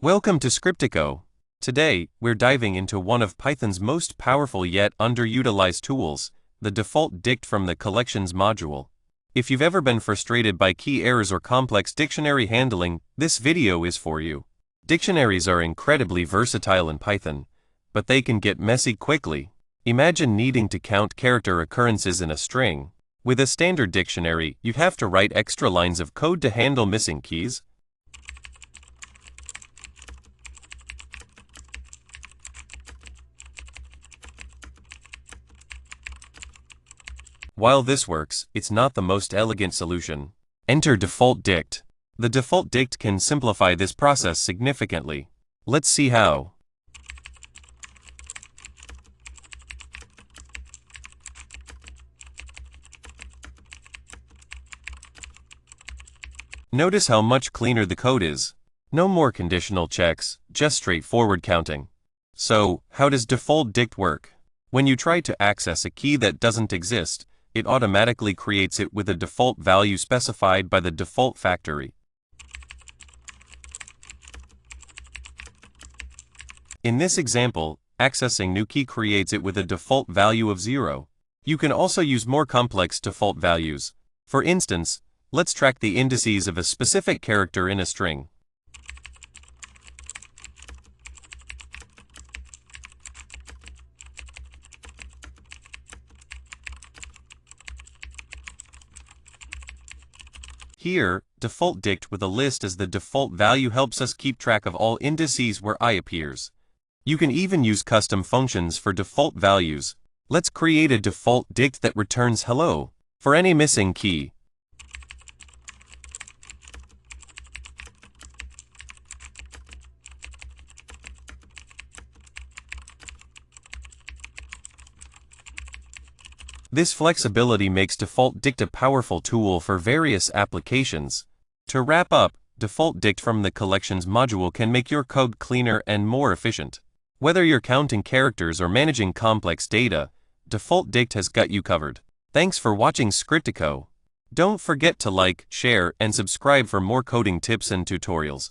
Welcome to Scriptico. Today, we're diving into one of Python's most powerful yet underutilized tools, the default dict from the collections module. If you've ever been frustrated by key errors or complex dictionary handling, this video is for you. Dictionaries are incredibly versatile in Python, but they can get messy quickly. Imagine needing to count character occurrences in a string. With a standard dictionary, you'd have to write extra lines of code to handle missing keys. While this works, it's not the most elegant solution. Enter default dict. The default dict can simplify this process significantly. Let's see how. Notice how much cleaner the code is. No more conditional checks, just straightforward counting. So, how does default dict work? When you try to access a key that doesn't exist, it automatically creates it with a default value specified by the default factory. In this example, accessing new key creates it with a default value of 0. You can also use more complex default values. For instance, let's track the indices of a specific character in a string. Here, default dict with a list as the default value helps us keep track of all indices where I appears. You can even use custom functions for default values. Let's create a default dict that returns hello for any missing key. This flexibility makes default dict a powerful tool for various applications. To wrap up, default dict from the collections module can make your code cleaner and more efficient. Whether you're counting characters or managing complex data, default dict has got you covered. Thanks for watching Scriptico. Don't forget to like, share, and subscribe for more coding tips and tutorials.